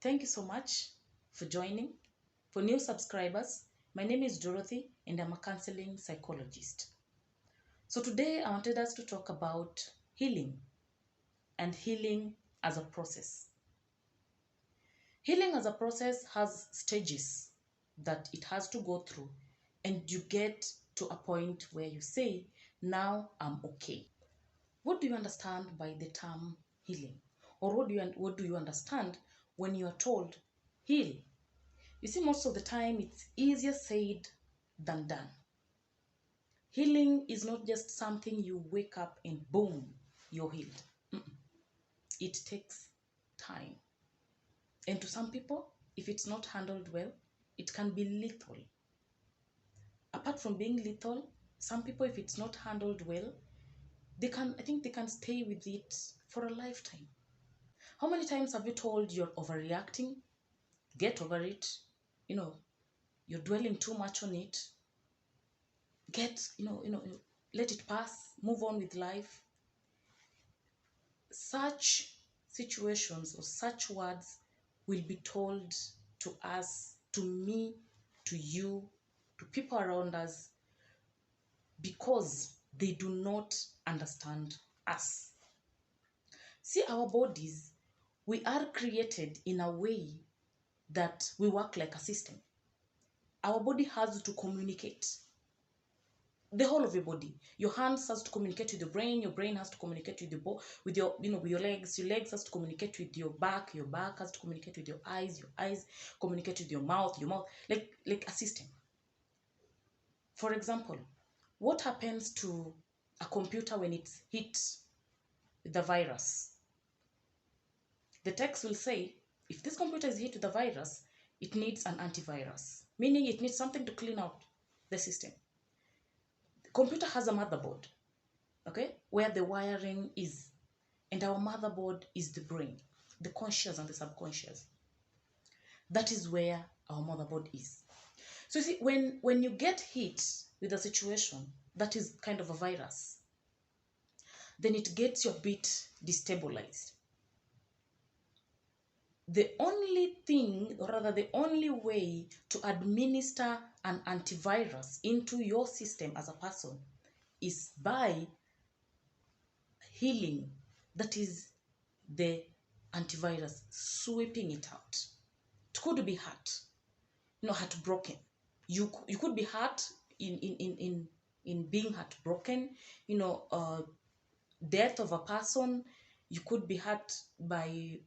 Thank you so much for joining. For new subscribers, my name is Dorothy and I'm a counseling psychologist. So today I wanted us to talk about healing and healing as a process. Healing as a process has stages that it has to go through, and you get to a point where you say, now I'm okay. What do you understand by the term healing? Or what do you understand when you are told heal? You see, most of the time it's easier said than done. Healing is not just something you wake up and boom, you're healed. It takes time. And to some people, if it's not handled well, it can be lethal. Apart from being lethal, some people, if it's not handled well, I think they can stay with it for a lifetime. How many times have you told you're overreacting? Get over it. You're dwelling too much on it. Let it pass, move on with life. Such situations or such words will be told to us, to me, to you, to people around us, because they do not understand us. See, our bodies, we are created in a way that we work like a system. Our body has to communicate. The whole of your body. Your hands has to communicate with your brain has to communicate with your legs has to communicate with your back has to communicate with your eyes communicate with your mouth like a system. For example, what happens to a computer when it's hit with the virus? The text will say, if this computer is hit with the virus, it needs an antivirus, meaning it needs something to clean out the system. Computer has a motherboard, okay, where the wiring is, and our motherboard is the brain, the conscious and the subconscious. That is where our motherboard is. So you see, when you get hit with a situation that is kind of a virus, then it gets you a bit destabilized. The only thing, or rather the only way to administer an antivirus into your system as a person is by healing. That is the antivirus, sweeping it out. It could be hurt, heartbroken. You could be hurt in being heartbroken, death of a person. You could be hurt by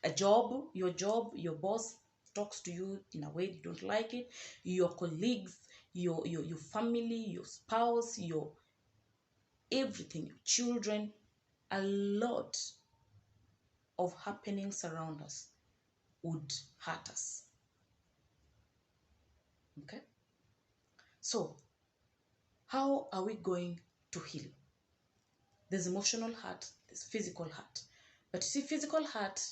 a job, your boss talks to you in a way you don't like it, your colleagues, your family, your spouse, your everything, your children. A lot of happenings around us would hurt us. Okay, so how are we going to heal? There's emotional hurt, there's physical hurt. But you see, physical hurt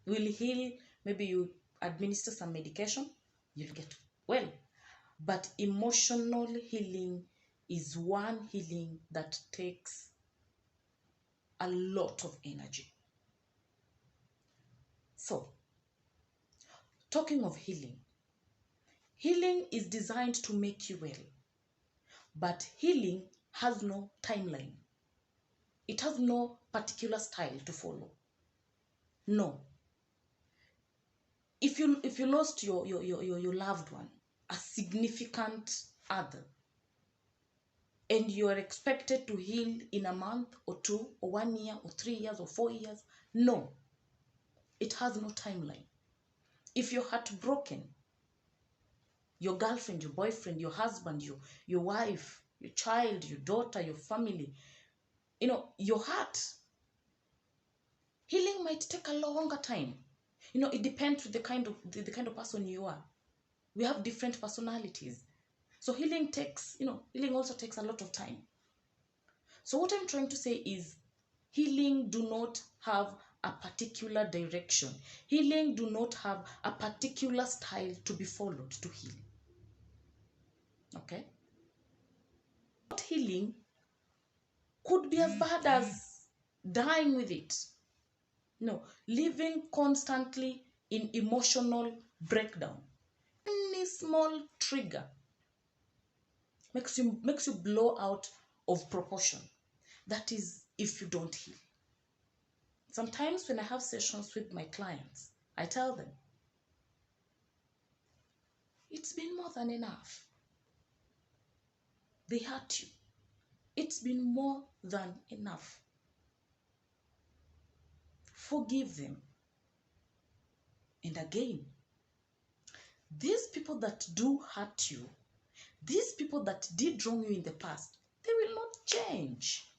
will heal. Maybe you administer some medication, you'll get well. But emotional healing is one healing that takes a lot of energy. So, talking of healing is designed to make you well. But healing has no timeline. It has no particular style to follow. No. If you lost your loved one, a significant other, and you are expected to heal in a month or 2 or 1 year or 3 years or 4 years, no. It has no timeline. If you're heartbroken, your girlfriend, your boyfriend, your husband, your wife, your child, your daughter, your family, your heart, healing might take a longer time. It depends on the kind of person you are. We have different personalities. So healing also takes a lot of time. So what I'm trying to say is, healing do not have a particular direction. Healing do not have a particular style to be followed to heal. Okay? Not healing could be as bad as dying with it. No, living constantly in emotional breakdown. Any small trigger makes you blow out of proportion. That is if you don't heal. Sometimes when I have sessions with my clients, I tell them, it's been more than enough. They hurt you. It's been more than enough. Forgive them. And again, these people that do hurt you, these people that did wrong you in the past, they will not change.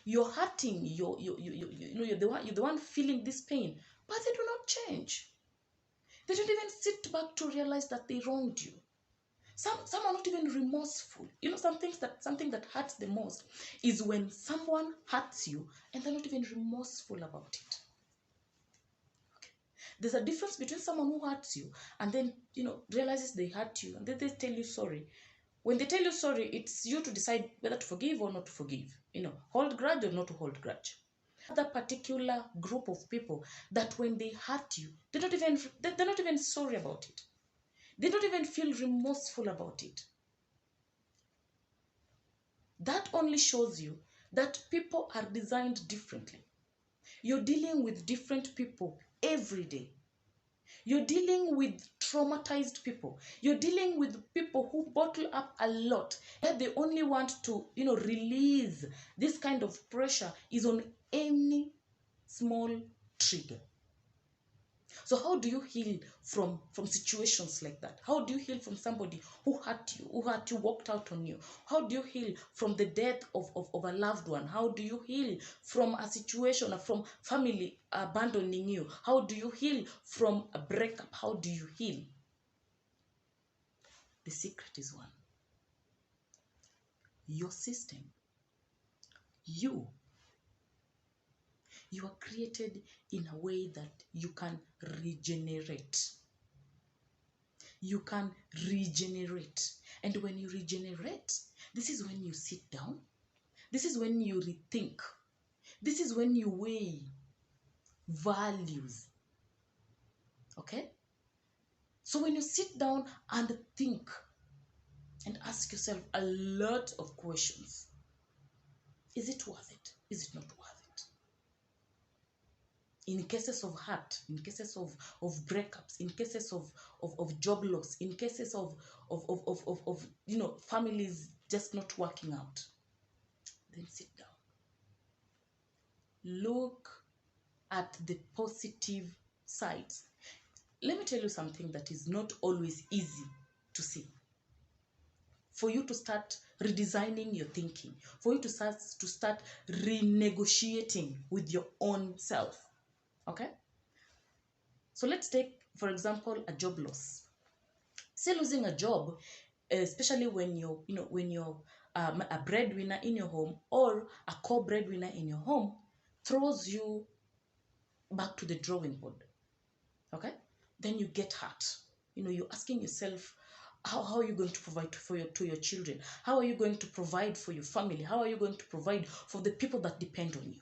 You're hurting, you're the one feeling this pain, but they do not change. They don't even sit back to realize that they wronged you. Some are not even remorseful. Something that hurts the most is when someone hurts you and they're not even remorseful about it. Okay. There's a difference between someone who hurts you and then realizes they hurt you and then they tell you sorry. When they tell you sorry, it's you to decide whether to forgive or not to forgive. Hold grudge or not to hold grudge. That particular group of people that when they hurt you, they're not even sorry about it. They don't even feel remorseful about it. That only shows you that people are designed differently. You're dealing with different people every day. You're dealing with traumatized people. You're dealing with people who bottle up a lot. Yet they only want to, release this kind of pressure is on any small trigger. So how do you heal from situations like that? How do you heal from somebody who hurt you, walked out on you? How do you heal from the death of a loved one? How do you heal from a situation, from family abandoning you? How do you heal from a breakup? How do you heal? The secret is one. Your system. You are created in a way that you can regenerate. You can regenerate. And when you regenerate, this is when you sit down. This is when you rethink. This is when you weigh values. Okay? So when you sit down and think and ask yourself a lot of questions, is it worth it? Is it not worth it? In cases of hurt, in cases of breakups, in cases of job loss, in cases of families just not working out, then sit down. Look at the positive sides. Let me tell you something that is not always easy to see. For you to start redesigning your thinking, for you to start renegotiating with your own self. Okay? So let's take, for example, a job loss. Say losing a job, especially when you're a breadwinner in your home or a co-breadwinner in your home, throws you back to the drawing board. Okay? Then you get hurt. You're asking yourself, how are you going to provide to your children? How are you going to provide for your family? How are you going to provide for the people that depend on you?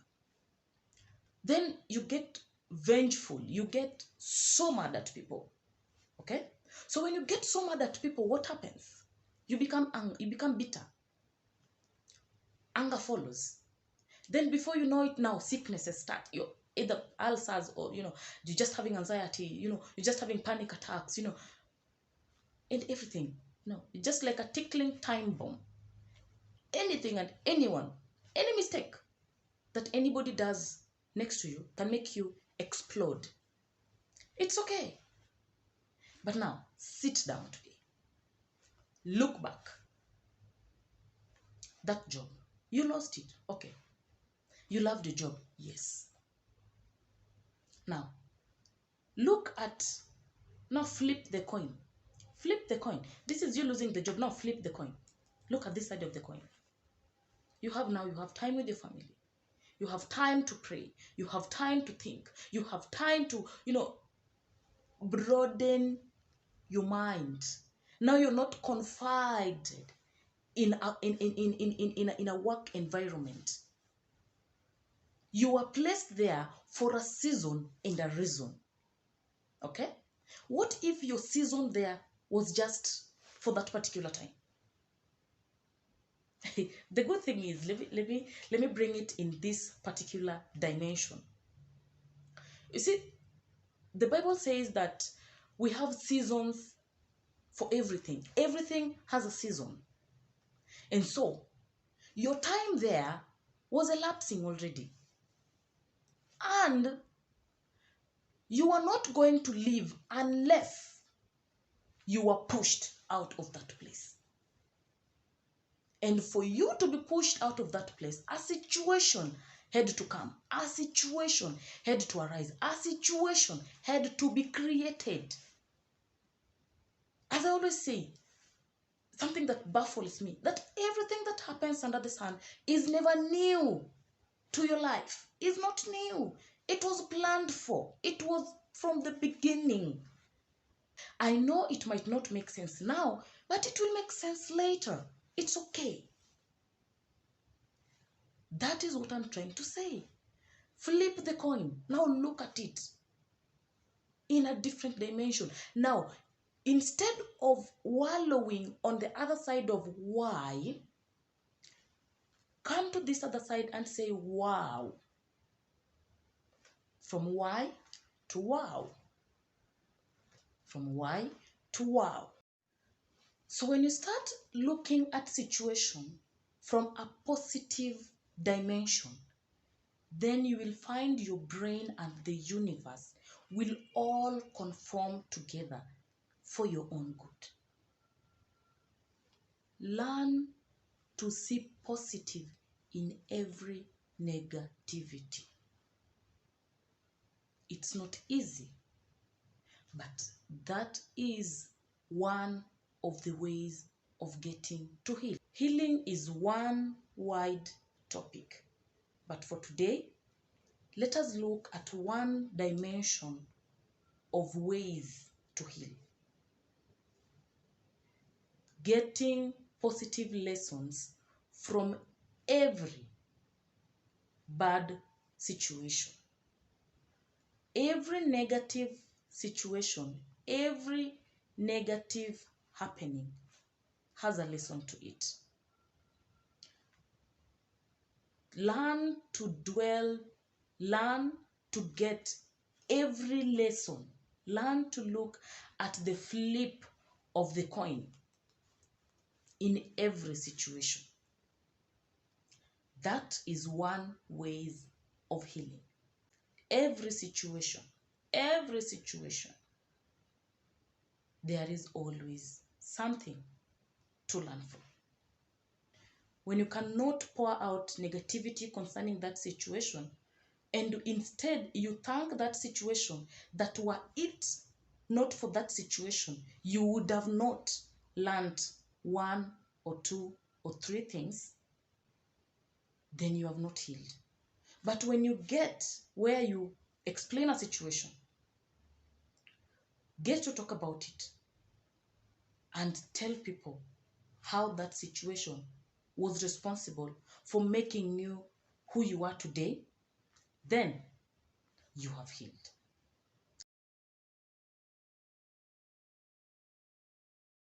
Then you get vengeful. You get so mad at people. Okay? So when you get so mad at people, what happens? You become bitter. Anger follows. Then before you know it, now sicknesses start. You're either ulcers or you're just having anxiety, you're just having panic attacks, and everything. It's just like a tickling time bomb. Anything and anyone, any mistake that anybody does next to you can make you explode. It's okay. But now, sit down today. Look back. That job, you lost it. Okay. You loved the job. Yes. Now, flip the coin. Flip the coin. This is you losing the job. Now flip the coin. Look at this side of the coin. You have time with your family. You have time to pray. You have time to think. You have time to, broaden your mind. Now you're not confined in a work environment. You were placed there for a season and a reason. Okay? What if your season there was just for that particular time? The good thing is, let me bring it in this particular dimension. You see, the Bible says that we have seasons for everything. Everything has a season. And so, your time there was elapsing already. And you are not going to leave unless you were pushed out of that place. And for you to be pushed out of that place, a situation had to come. A situation had to arise. A situation had to be created. As I always say, something that baffles me, that everything that happens under the sun is never new to your life. It's not new. It was planned for. It was from the beginning. I know it might not make sense now, but it will make sense later. It's okay. That is what I'm trying to say. Flip the coin. Now look at it in a different dimension. Now, instead of wallowing on the other side of why, come to this other side and say, wow. From why to wow. From why to wow. So when you start looking at situation from a positive dimension, then you will find your brain and the universe will all conform together for your own good. Learn to see positive in every negativity. It's not easy, but that is one of the ways of getting to heal. Healing is one wide topic, but for today, let us look at one dimension of ways to heal. Getting positive lessons from every bad situation. Every negative situation, every negative happening has a lesson to it. Learn to dwell, learn to get every lesson. Learn to look at the flip of the coin in every situation. That is one way of healing. Every situation, there is always something to learn from. When you cannot pour out negativity concerning that situation, and instead you thank that situation that were it not for that situation, you would have not learned one or two or three things, then you have not healed. But when you get where you explain a situation, get to talk about it, and tell people how that situation was responsible for making you who you are today, then you have healed.